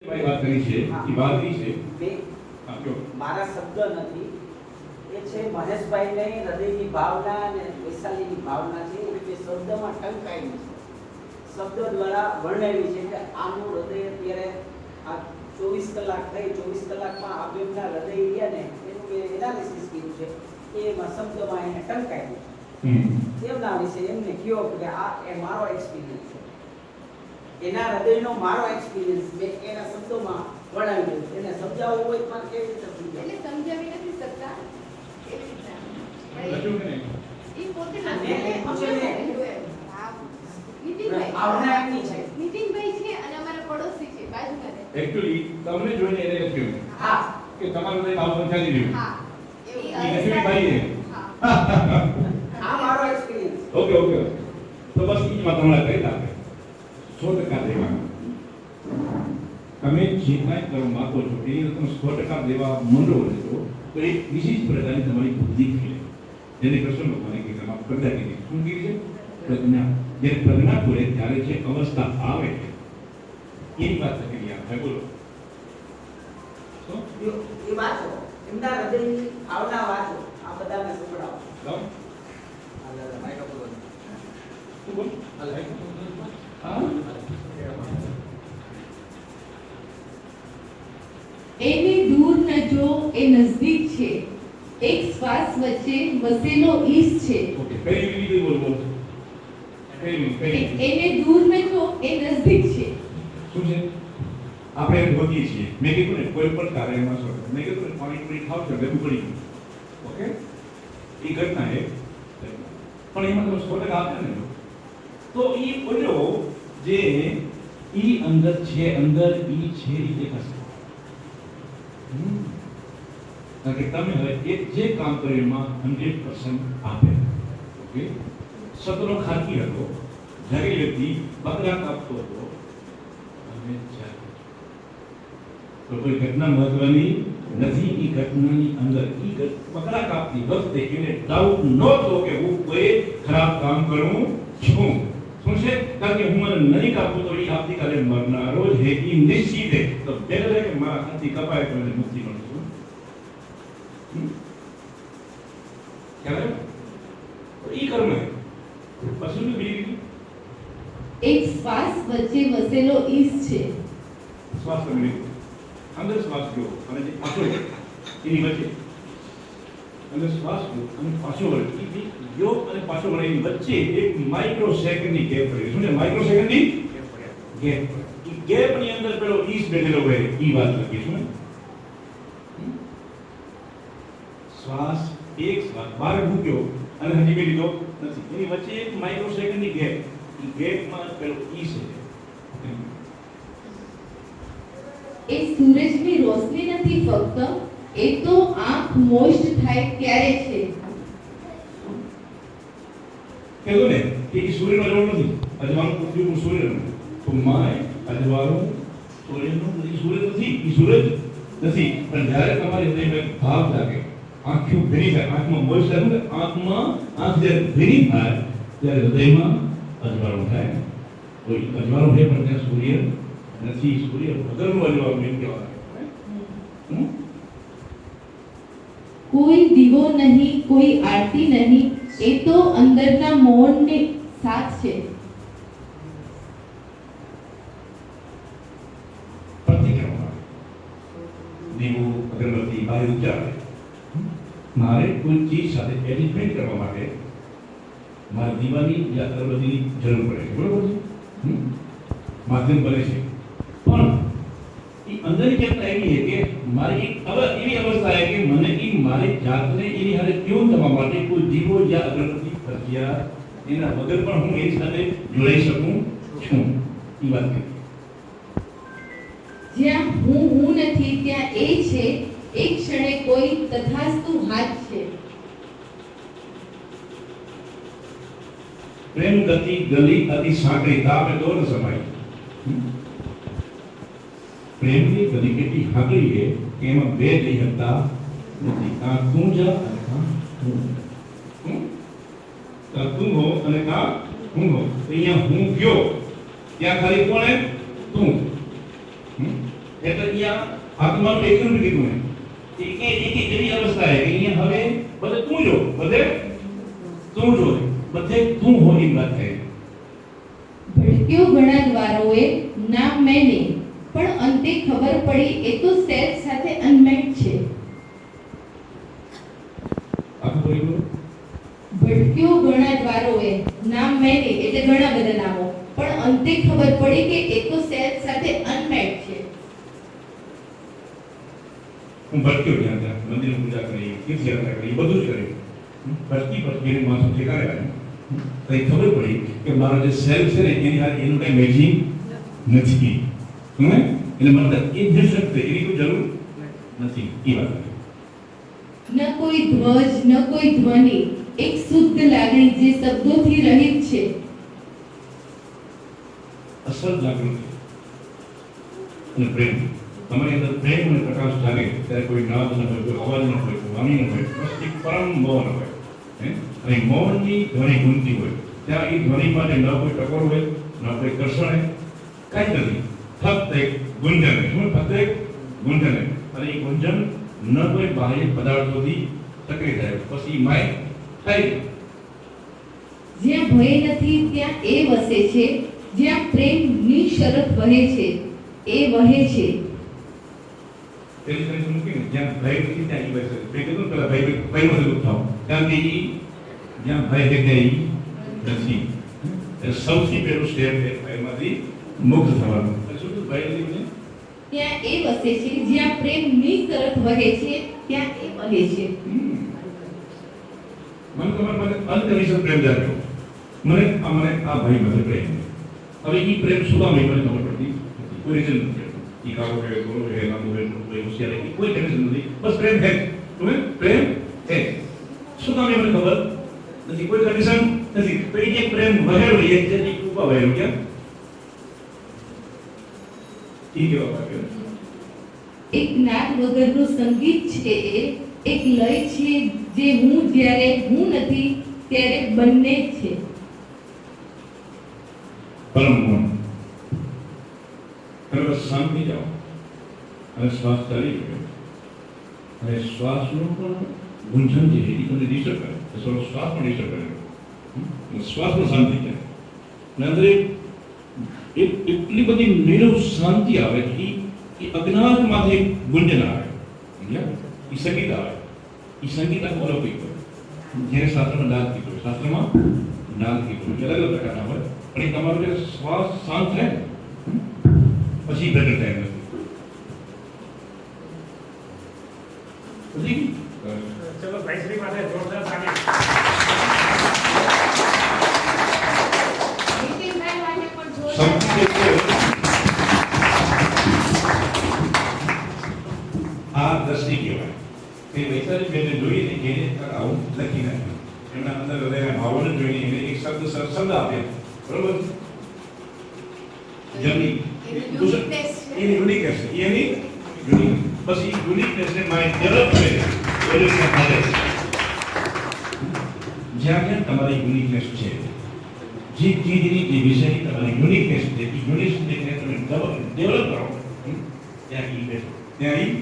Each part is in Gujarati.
ભાઈ વાત કરી છે એ વાત ની છે મારા શબ્દ નથી, એ છે મહેશભાઈની હૃદયની ભાવના અને વૈશાલીની ભાવના છે, એ શબ્દમાં ટંકાયેલી છે, શબ્દ દ્વારા વર્ણવેલી છે કે આનું હૃદય અત્યારે આ 24 કલાક થઈ, 24 કલાકમાં આ બેના હૃદય રહ્યા ને એનું મેં એનાલિસિસ કર્યું છે, એમાં શબ્દમાં એને ટંકાયેલું છે. એમના વિશે એમને કયો કે આ એ મારો એક્સપિરિયન્સ છે, એના હૃદયનો મારો એક્સપિરિયન્સ મેં એના શબ્દોમાં વર્ણવી દીધું છે. એને સમજાવવું હોય પણ કેવી રીતે સમજાવવું? એટલે સમજાવી નથી શકતા એવી રીતના લખ્યું કે નહીં? ઈ પોતે નીતિનભાઈ છે અને અમારા પડોશી છે બાજુમાં રહે. એક્ચ્યુઅલી તમને જોઈને એને લખ્યું હા કે તમારું લઈ ભાવ પંચાયતી રહ્યું હા એ લખ્યું ભાઈ છે. આ મારો એક્સપિરિયન્સ. ઓકે ઓકે તો બસ ઈ જ વાત હમણાં કરી આપે 100% દેવા તમે જે કાંઈ કરવા માંગો છો એની તમે 100% દેવા માંડો છો તો એક વિશેષ પ્રકારની તમારી બુદ્ધિ ખીલે, જેને કૃષ્ણ ભગવાને ગીતામાં પ્રજ્ઞા કીધી. શું કીધી છે? પ્રજ્ઞા. જ્યારે પ્રજ્ઞા ખુલે ત્યારે જે અવસ્થા આવે છે એની વાત કરી આપણે બોલો. એ વાંચો, એમના હૃદયની ભાવના વાંચો, આ બધાને સંભળાવો. લાવો. શું બોલ? હા એને દૂર ન જો એ નજદીક છે, એક શ્વાસ વચ્ચે વસેલો ઈશ છે. ઓકે કઈ રીતે બોલ બોલ એને દૂર ન જો એ નજદીક છે. શું છે? આપણે એમ ભોગીએ છીએ. મેં કીધું ને કોઈ પણ કાર્યમાં છો, મેં કીધું ને પાણી ખાવ છો લેવું પડી ગયું. ઓકે એ ઘટના એ પણ એમાં તમે 100% આપે ને તો એ બોલ્યો જે ઈ અંદર છે, અંદર ઈ છે એ દેખાશે. કારણ કે તમે હવે એક જે કામ કર્યું એમાં 100% આપે. ઓકે સતનો ખાકી હતો, જ્યારે વ્યક્તિ બકરા કાપતો હતો અને તો કોઈ ઘટના મહત્વની નથી. એ ઘટનાની અંદર એ બકરા કાપતી વખતે એને ડાઉટ નહોતો કે હું કોઈ ખરાબ કામ કરું છું. શું છે? કારણ કે હું મને નહીં કાપું તો એ આવતીકાલે મરનારો જ હે, એ નિશ્ચિત છે. તો પહેલે કે મારા હાથથી કપાય તો એને મુક્તિ મળશે. ખ્યાલ આવ્યો? એ કર્મ હે. પછી બીજી એક શ્વાસ વચ્ચે વસેલો ઈશ છે. શ્વાસ તમે અંદર શ્વાસ લો અને જે પાછો એની વચ્ચે અંદર શ્વાસ લો અને પાછો વળે, એ યોગ અને પાછો વળે એની વચ્ચે એક માઇક્રો સેકન્ડની ગેપ પડે. શું છે? માઇક્રો સેકન્ડની ગેપ. એ ગેપની અંદર પેલો ઈસ બેઠેલો હોય એ વાત લખીશું. શ્વાસ એક શ્વાસ બહાર મૂક્યો અને હજી મેં લીધો નથી, એની વચ્ચે એક માઇક્રો સેકન્ડની ગેપ. એ ગેપમાં પેલો ઈસ છે. એ સૂરજની રોશની નથી ફક્ત, એ તો આંખ મોષ્ટ થાય ત્યારે છે. કહેતો ને કે એ સૂર્યનો જવાબ નથી. અજવાનું ઉપયોગ સૂર્યનો તો માય અજવાનું સૂર્યનું નથી. સૂર્ય નથી, એ સૂરજ નથી. પણ જ્યારે તમારી હૃદયમાં ભાવ લાગે, આંખો ભેરી થાય, આંખમાં મોજ થાય ને, આંખમાં આંખ જ્યારે ભેરી થાય ત્યારે હૃદયમાં અજવાળું થાય. તો અજવાળું છે પણ ત્યાં સૂર્ય નથી. સૂર્ય વગરનું અજવાળું એમ કહેવાય. કોઈ દીવો નહીં, કોઈ આરતી નહીં, એ તો અંદરના મૌનની સાથ છે. પ્રતિક્રમણ દીવો અગરબત્તી બહાર ઉચ્ચારે. મારે કોઈ ચીજ સાથે એટેચમેન્ટ કરવા માટે મારે દીવાની યા અગરબત્તીની જરૂર પડે છે. બરોબર છે? માધ્યમ બને છે. પણ એ અંદરની ચેતના એવી છે કે મારી એક એવી અવસ્થા છે કે મને એ મારી જાતને એની હારે ટ્યુન થવા માટે કોઈ દીવો યા અગરબત્તી ફરજિયાત એના વગર પણ હું એની સાથે જોડાઈ શકું છું. એ વાત કરી. જ્યાં હું નથી ત્યાં એ છે, એક ક્ષણે કોઈ તથાસ્તુ હાથ છે. પ્રેમ ગતિ ગલી અતિ સાંકડી તાપે દોર સમાઈ. પ્રેમની ગતિ કેટલી સાંકડી છે કે એમાં બે જઈ શકતા નથી. કાં તું જા અને કાં હું. કાં તું હો અને કાં હું હો. અહીંયા હું ગયો ત્યાં ખાલી કોણ હે? તું. એટલે અહીંયા આત્માનું એકલું કીધું એક એવી અવસ્થા છે કે અહીંયા હવે બધે તું જો બધે તું હો એમ વાત થાય. ભટક્યો ઘણા દ્વારોએ નામ મેને પણ અંતે ખબર પડી એ તો સેલ્ફ સાથે અનમેટ છે. આખું બોલ્યું. ભટક્યો ઘણા દ્વારોએ નામ મેને એટલે ઘણા બધા નામો પણ અંતે ખબર પડી કે એ તો સેલ્ફ સાથે અનમેટ છે. હું ભટક્યો ત્યાં મંદિરની પૂજા કરી, તીર્થયાત્રા કરી, બધું જ કર્યું. ભટકી માણસો ઠેકાણે આવ્યા. તો ખબર પડી કે મારો જે સેલ્ફ છે ને એની હારે એનું કઈ મેચિંગ નથી. એટલે મતલબ એ જ શક્તિ એની કોઈ જરૂર નથી. એ વાત ન કોઈ ધ્વજ ન કોઈ ધ્વનિ એક શુદ્ધ લાગણી જે શબ્દોથી રહિત છે. અસલ જાગૃતિ અને પ્રેમ. તમારી અંદર પ્રેમ અને પ્રકાશ જાગે ત્યારે કોઈ નાદ ન હોય, કોઈ અવાજ ન હોય, કોઈ વાણી ન હોય, બસ એક પરમ મૌન હોય. અને મૌનની ધ્વનિ ગુંજતી હોય ત્યાં એ ધ્વનિ માટે ન કોઈ ટકોર હોય, ન કોઈ ઘર્ષણ, કાંઈ નથી. ફક્ત એક ગુંજન. ફક્ત એક ગુંજન. અને એ ગુંજન ન કોઈ બાહ્ય પદાર્થોથી સક્રિય થાય, પછી માય થાય. જ્યાં ભય નથી ત્યાં એ વસે છે, જ્યાં પ્રેમ નિશરત વહે છે એ વહે છે. પેલી તરીકે મૂકીને જ્યાં ભય નથી ત્યાં ઈ વસે. મેં કીધું પેલા ભયમાંથી દુઃખ થાવ કારણ કે ઈ જ્યાં ભય છે ત્યાં ઈ નથી. એટલે સૌથી પહેલું સ્ટેપ છે ભયમાંથી મુક્ત થવાનું. શું ભય નથી? ત્યાં એ વસે છે જ્યાં પ્રેમ નિશરત વહે છે ત્યાં એ વહે છે. મને તમારા પાસે અનકન્ડિશનલ પ્રેમ જાગ્યો. મને આ ભાઈ માટે પ્રેમ. હવે ઈ પ્રેમ શું કામ મને ખબર પડતી નથી. કોઈ રીઝન નથી. ઈ કાકો છે, બોલો છે, લાંબો છે, કોઈ હોશિયાર છે, કોઈ કન્ડિશન નથી. બસ પ્રેમ છે. તમે પ્રેમ છે. શું કામ મને ખબર નથી. કોઈ કન્ડિશન નથી. તો એ જે પ્રેમ વહેલો એ જે ઉભા વહેલો ક્યાં ઈ કેવા વાક્ય. એક નાદ વગરનું સંગીત છે એ એક લય છે જે હું જ્યારે હું નથી ત્યારે બંને જ છે. પરમ મૌન. તમે બસ શાંતિ જાઓ અને શ્વાસ ચાલી ગયો અને શ્વાસનું પણ ગુંજન જે છે એ તમને ડિસ્ટર્બ કરે. શ્વાસ પણ ડિસ્ટર્બ કરે. શ્વાસ પણ શાંતિ જાય અને અંદર એટલી બધી નીરવ શાંતિ આવે કે એ અજ્ઞાતમાંથી એક ગુંજન આવે. એ સંગીત આવે. એ સંગીત આખું અલૌકિક હોય. જેને શાસ્ત્રમાં નાદ કીધું. શાસ્ત્રમાં નાદ કીધું અલગ અલગ પ્રકારના હોય. પણ એ તમારો જે શ્વાસ શાંત થાય ને પછી બેટર થાય નથી. ચલો ભાઈશ્રી માટે જોરદાર તાળી. નીતિનભાઈ માટે પણ જોરદાર સંગીત આ દ્રષ્ટિ કહેવાય. એ વૈચારિક બેને જોઈને એને આવું લખી નાખ્યું. એમના અંદર રહેલા ભાવોને જોઈને એને એક શબ્દ આપ્યા. બરોબર? જમી એની યુનિકનેસ એની યુનિક. બસ એ યુનિકનેસને માઇન્ડ ડેવલપ કરે એવોલ્યુશન થાય. જ્યાં જ્યાં તમારી યુનિકનેસ છે, જે ચીજની જે વિષયની તમારી યુનિકનેસ છે, એ યુનિકનેસને તમે ડેવલપ કરો ત્યાં ઈ બેઠો. ત્યાં ઈ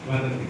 વાત નથી.